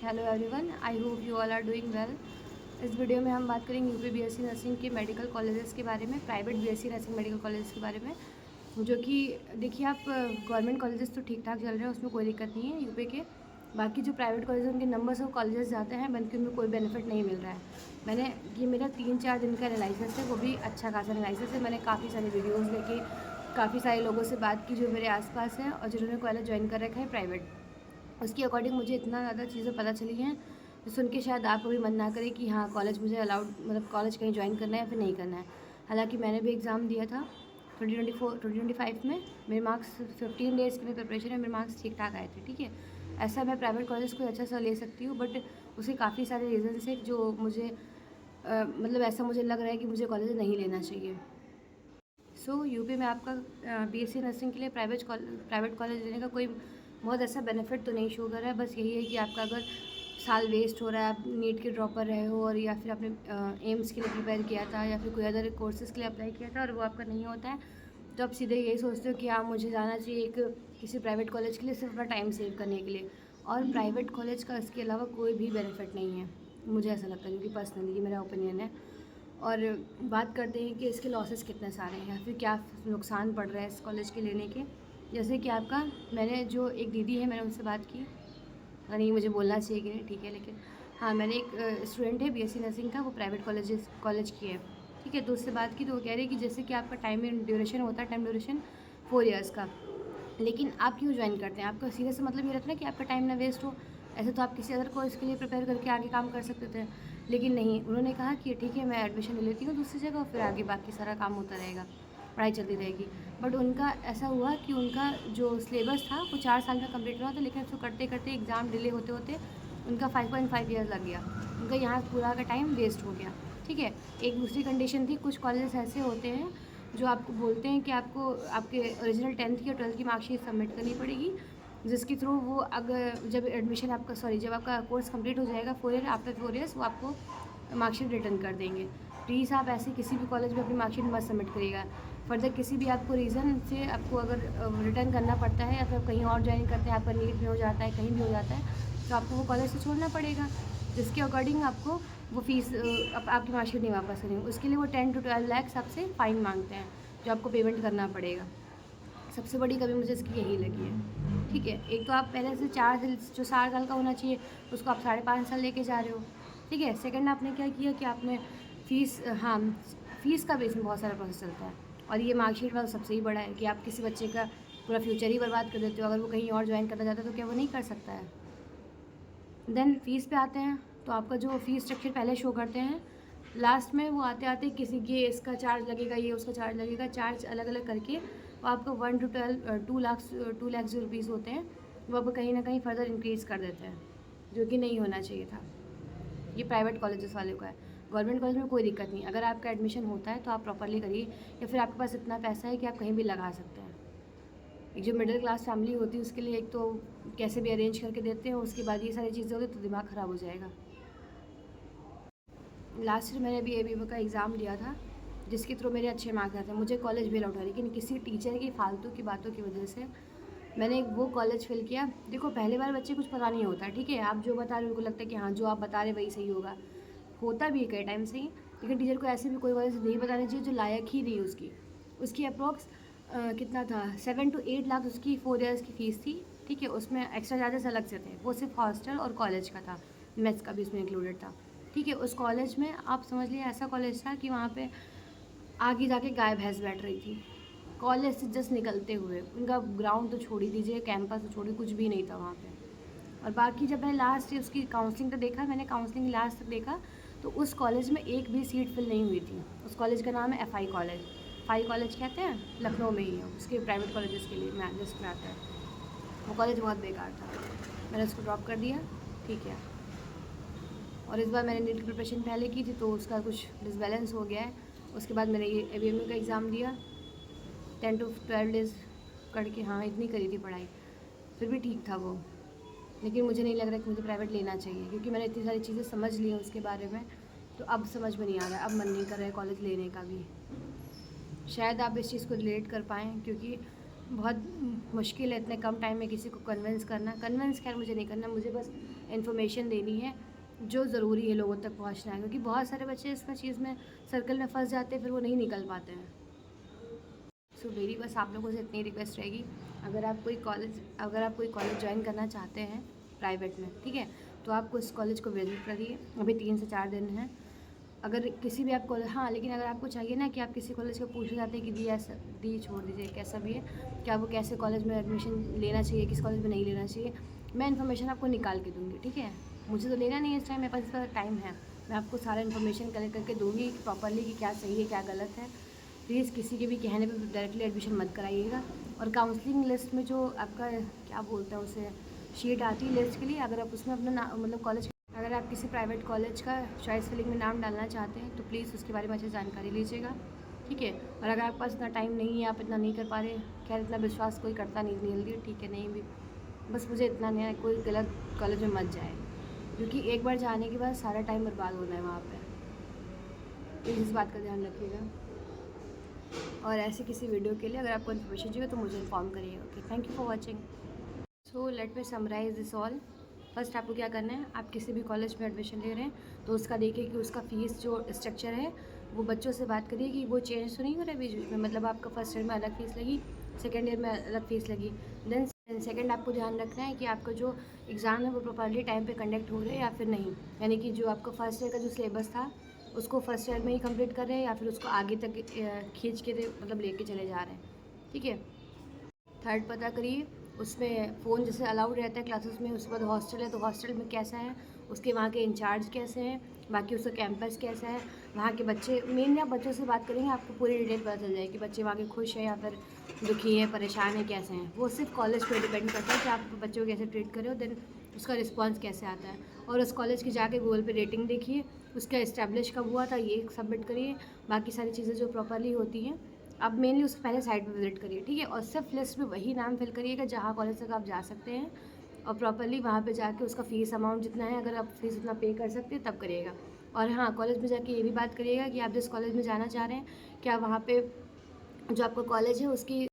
Hello everyone, I hope you all are doing well. इस video में हम बात करेंगे यूपी बीएससी नर्सिंग के मेडिकल कॉलेजेस के बारे में, private BSc nursing medical colleges के बारे में। जो कि देखिए, आप गवर्नमेंट कॉलेजेस तो ठीक ठाक चल रहे हैं, उसमें कोई दिक्कत नहीं है यूपी के। बाकी जो प्राइवेट कॉलेज उनके नंबर्स ऑफ कॉलेजेस जाते हैं, बल्कि उनमें कोई बेनिफिट नहीं मिल रहा है। ये मेरा 3-4 दिन का एनालिसिस है, वो भी अच्छा खासा एनालिसिस है। मैंने काफ़ी सारे वीडियोज़ देखे, काफ़ी सारे लोगों से बात की जो मेरे आसपास हैं और जिन्होंने कॉलेज ज्वाइन कर रखा है प्राइवेट। उसके अकॉर्डिंग मुझे इतना ज़्यादा चीज़ें पता चली हैं जो सुन के शायद आपको भी मन ना करे कि हाँ, कॉलेज मुझे अलाउड, मतलब कॉलेज कहीं ज्वाइन करना है या फिर नहीं करना है। हालांकि मैंने भी एग्ज़ाम दिया था 2024-2025 में। मेरे मार्क्स 15 डेज़ की प्रिपरेशन में मेरे मार्क्स ठीक ठाक आए थे। ठीक है, ऐसा मैं प्राइवेट कॉलेज को अच्छा सा ले सकती हूँ, बट उसके काफ़ी सारे रीज़न्स हैं जो मुझे मतलब ऐसा मुझे लग रहा है कि मुझे कॉलेज नहीं लेना चाहिए। यूपी में आपका बीएससी नर्सिंग के लिए प्राइवेट कॉलेज लेने का कोई बहुत ऐसा बेनिफिट तो नहीं शो कर रहा है। बस यही है कि आपका अगर साल वेस्ट हो रहा है, आप नीट के ड्रॉपर रहे हो, और या फिर आपने एम्स के लिए प्रिपेयर किया था या फिर कोई अदर कोर्सेज के लिए अप्लाई किया था और वो आपका नहीं होता है, तो आप सीधे यही सोचते हो कि हाँ, मुझे जाना चाहिए किसी प्राइवेट कॉलेज के लिए सिर्फ अपना टाइम सेव करने के लिए। और प्राइवेट कॉलेज का इसके अलावा कोई भी बेनिफिट नहीं है, मुझे ऐसा लगता है, क्योंकि पर्सनली ये मेरा ओपिनियन है। और बात करते हैं कि इसके लॉसेस कितने सारे हैं या फिर क्या नुकसान पड़ रहा है इस कॉलेज के लेने के। जैसे कि आपका, मैंने जो एक दीदी है, मैंने उनसे बात की, पता नहीं मुझे बोलना चाहिए कि नहीं, ठीक है, लेकिन हाँ, मैंने एक स्टूडेंट है बीएससी नर्सिंग का, वो प्राइवेट कॉलेज की है। ठीक है, तो उससे बात की तो वो कह रही है कि जैसे कि आपका टाइम ड्यूरेशन होता है, टाइम ड्यूरेशन 4 ईयर्स का, लेकिन आप क्यों ज्वाइन करते हैं? आपका सीधे से मतलब ये रहता है कि आपका टाइम ना वेस्ट हो। ऐसे तो आप किसी अदर कोर्स के लिए प्रिपेयर करके आगे काम कर सकते थे, लेकिन नहीं, उन्होंने कहा कि ठीक है, मैं एडमिशन ले लेती हूँ दूसरी जगह, फिर आगे बाकी सारा काम होता रहेगा, पढ़ाई चलती रहेगी। बट उनका ऐसा हुआ कि उनका जो सिलेबस था वो 4 साल में कंप्लीट हुआ था, लेकिन उसको करते करते एग्ज़ाम डिले होते होते उनका 5.5 ईयर्स लग गया। उनका यहाँ पूरा का टाइम वेस्ट हो गया। ठीक है, एक दूसरी कंडीशन थी, कुछ कॉलेजेस ऐसे होते हैं जो आपको बोलते हैं कि आपको आपके ओरिजिनल 10th की और 12th की मार्कशीट सबमिट करनी पड़ेगी, जिसके थ्रू वो अगर जब एडमिशन आपका जब आपका कोर्स कंप्लीट हो जाएगा 4 ईयर, आफ्टर 4 ईयर्स वो आपको मार्कशीट रिटर्न कर देंगे। प्लीज़ आप ऐसे किसी भी कॉलेज में अपनी मार्कशीट मत सबमिट करिएगा। फर्दर किसी भी आपको रीज़न से आपको अगर रिटर्न करना पड़ता है या फिर कहीं और ज्वाइन करते हैं, आपका नीट में हो जाता है, कहीं भी हो जाता है, तो आपको वो कॉलेज से छोड़ना पड़ेगा, जिसके अकॉर्डिंग आपको वो फीस आपकी मार्कशीट नहीं वापस करेंगे। उसके लिए वो 10 to 12 लाख आपसे फ़ाइन मांगते हैं, जो आपको पेमेंट करना पड़ेगा। सबसे बड़ी कमी मुझे इसकी यही लगी है। ठीक है, एक तो आप पहले से 4 साल का होना चाहिए, उसको आप 5.5 साल लेके जा रहे हो। ठीक है, सेकंड आपने क्या किया कि आपने फ़ीस, हाँ, फ़ीस का भी इसमें बहुत सारा प्रोसेस चलता है, और ये मार्कशीट वाला सबसे ही बड़ा है कि आप किसी बच्चे का पूरा फ्यूचर ही बर्बाद कर देते हो। अगर वो कहीं और ज्वाइन करना चाहता है तो क्या वो नहीं कर सकता है? देन फ़ीस पे आते हैं, तो आपका जो फ़ीस स्ट्रक्चर पहले शो करते हैं, लास्ट में वो आते आते किसी के इसका चार्ज लगेगा, ये उसका चार्ज लगेगा, चार्ज अलग अलग करके वो आपको 1 to 12 2 लाख जो रुपीज़ होते हैं, वो अब कहीं ना कहीं फर्दर इंक्रीज़ कर देते हैं, जो कि नहीं होना चाहिए था। ये प्राइवेट कॉलेजेस वाले का है। गवर्नमेंट कॉलेज में कोई दिक्कत नहीं, अगर आपका एडमिशन होता है तो आप प्रॉपरली करिए, या फिर आपके पास इतना पैसा है कि आप कहीं भी लगा सकते हैं। एक जो मिडिल क्लास फैमिली होती है उसके लिए एक तो कैसे भी अरेंज करके देते हैं, उसके बाद ये सारी चीज़ें होती तो दिमाग ख़राब हो जाएगा। लास्ट ईयर मैंने भी एबीबी का एग्ज़ाम दिया था, जिसके थ्रू मेरे अच्छे मार्क्स आए थे, मुझे कॉलेज भी अलॉट हुआ, लेकिन किसी टीचर की फालतू की बातों की वजह से मैंने वो कॉलेज फिल किया। देखो, पहले बार बच्चे कुछ पता नहीं होता, ठीक है, आप जो बता रहे हो उनको लगता है कि हाँ, जो आप बता रहे वही सही होगा, होता भी है कई टाइम से ही, लेकिन टीचर को ऐसे भी कोई कॉलेज नहीं बताना चाहिए जो लायक ही नहीं उसकी। उसकी अप्रॉक्स कितना था, 7 to 8 लाख उसकी 4 ईयर्स की फ़ीस थी। ठीक है, उसमें एक्स्ट्रा चार्जेस अलग से थे, वो सिर्फ हॉस्टल और कॉलेज का था, मेस का भी उसमें इंक्लूडेड था। ठीक है, उस कॉलेज में आप समझ लिए ऐसा कॉलेज था कि वहाँ पे आगे जाके गाय भैंस बैठ रही थी, कॉलेज से जस्ट निकलते हुए। उनका ग्राउंड तो छोड़ ही दीजिए, कैंपस तो छोड़िए, कुछ भी नहीं था वहाँ पे। और बाकी जब मैं लास्ट उसकी काउंसलिंग तक देखा, मैंने काउंसलिंग लास्ट तक देखा, तो उस कॉलेज में एक भी सीट फिल नहीं हुई थी। उस कॉलेज का नाम है एफआई कॉलेज। एफआई कॉलेज कहते हैं, लखनऊ में ही है, उसके प्राइवेट कॉलेजेस के लिए लिस्ट में आता है। वो कॉलेज बहुत बेकार था, मैंने उसको ड्रॉप कर दिया। ठीक है, और इस बार मैंने नीट की प्रिपरेशन पहले की थी, तो उसका कुछ डिसबैलेंस हो गया है। उसके बाद मैंने ये एबीएमयू का एग्ज़ाम दिया, 10 to 12 डेज़ करके, हाँ, इतनी करी थी पढ़ाई, फिर भी ठीक था वो। लेकिन मुझे नहीं लग रहा कि मुझे प्राइवेट लेना चाहिए, क्योंकि मैंने इतनी सारी चीज़ें समझ ली हैं उसके बारे में, तो अब समझ में नहीं आ रहा है, अब मन नहीं कर रहा है कॉलेज लेने का भी। शायद आप इस चीज़ को रिलेट कर पाएँ, क्योंकि बहुत मुश्किल है इतने कम टाइम में किसी को कन्विंस करना। कन्विंस खैर मुझे नहीं करना, मुझे बस इन्फॉर्मेशन देनी है जो ज़रूरी है लोगों तक पहुंचना है, क्योंकि बहुत सारे बच्चे इसमें चीज़ में सर्कल में फंस जाते हैं, फिर वो नहीं निकल पाते हैं। सो मेरी बस आप लोगों से इतनी रिक्वेस्ट रहेगी, अगर आप कोई कॉलेज ज्वाइन करना चाहते हैं प्राइवेट में, ठीक है, तो आपको इस कॉलेज को विजिट करिए। अभी 3 से 4 दिन हैं। अगर किसी भी आप कॉलेज, हाँ लेकिन अगर आपको चाहिए ना कि आप किसी कॉलेज को पूछना चाहते हैं कि दी ऐसा दी छोड़ दीजिए कैसा भी है, क्या वो कैसे कॉलेज में एडमिशन लेना चाहिए, किस कॉलेज में नहीं लेना चाहिए, मैं इन्फॉर्मेशन आपको निकाल के दूँगी, ठीक है। मुझे तो लेना नहीं है इस टाइम, मेरे पास इसका टाइम है, मैं आपको सारा इन्फॉर्मेशन कलेक्ट करके दूँगी प्रॉपरली कि क्या सही है क्या गलत है। प्लीज़ किसी के भी कहने पे डायरेक्टली एडमिशन मत कराइएगा। और काउंसलिंग लिस्ट में जो आपका क्या बोलते हैं उसे शीट आती है लिस्ट के लिए, अगर आप उसमें अपना मतलब कॉलेज, अगर आप किसी प्राइवेट कॉलेज का चॉइस फिलिंग में नाम डालना चाहते हैं तो प्लीज़ उसके बारे में अच्छी जानकारी लीजिएगा, ठीक है। और अगर आपके पास इतना टाइम नहीं है, आप इतना नहीं कर पा रहे, खैर इतना विश्वास कोई करता नहीं इतनी जल्दी, ठीक है, नहीं भी, बस मुझे इतना नहीं है, कोई गलत कॉलेज में मत जाए, क्योंकि एक बार जाने के बाद सारा टाइम बर्बाद होना है वहाँ पर। प्लीज़ इस बात का ध्यान रखिएगा। और ऐसे किसी वीडियो के लिए अगर आपको इन्फॉर्मेशन चाहिए तो मुझे इन्फॉर्म करिएगा। Okay, thank you for watching. So let me summarise this all. First आपको क्या करना है, आप किसी भी कॉलेज में एडमिशन ले रहे हैं तो उसका देखिए कि उसका फ़ीस जो स्ट्रक्चर है वो बच्चों से बात करिए कि वो चेंज तो नहीं हो रहा है बीच बीच में, मतलब आपका फर्स्ट ईयर में अलग फ़ीस लगी, सेकेंड ईयर में अलग फ़ीस लगी। देन सेकेंड आपको ध्यान रखना है कि आपका जो एग्ज़ाम है वो प्रॉपरली टाइम पे कंडक्ट हो रहे हैं या फिर नहीं, यानी कि जो आपका फर्स्ट ईयर का जो सिलेबस था उसको फर्स्ट ईयर में ही कंप्लीट कर रहे हैं या फिर उसको आगे तक खींच के मतलब लेके चले जा रहे हैं, ठीक है। थर्ड पता करिए उसमें फ़ोन जैसे अलाउड रहता है क्लासेस में, उसके बाद हॉस्टल है तो हॉस्टल में कैसा है, उसके वहाँ के इंचार्ज कैसे हैं, बाकी उसका कैंपस कैसा है, वहाँ के बच्चे, मेनली आप बच्चों से बात करेंगे आपको पूरी डिटेल पता चल जाएगी कि बच्चे वहाँ के खुश हैं या फिर दुखी हैं, परेशान हैं, कैसे हैं। वो सिर्फ कॉलेज पर डिपेंड करता है कि आप बच्चों को कैसे ट्रीट करें और देन उसका रिस्पॉन्स कैसे आता है। और उस कॉलेज की जाके गूगल पे रेटिंग देखिए, उसका इस्टेब्लिश कब हुआ था ये सबमिट करिए, बाकी सारी चीज़ें जो प्रॉपरली होती हैं आप मेनली उससे पहले साइट पे विजिट करिए, ठीक है। और सिर्फ लिस्ट में वही नाम फिल करिएगा जहाँ कॉलेज तक आप जा सकते हैं, और प्रॉपरली वहाँ पे जाके उसका फ़ीस अमाउंट जितना है, अगर आप फ़ीस उतना पे कर सकते हैं तब करिएगा। और हाँ, कॉलेज में जाके ये भी बात करिएगा कि आप जिस कॉलेज में जाना चाह रहे हैं क्या वहाँ पे जो आपका कॉलेज है उसकी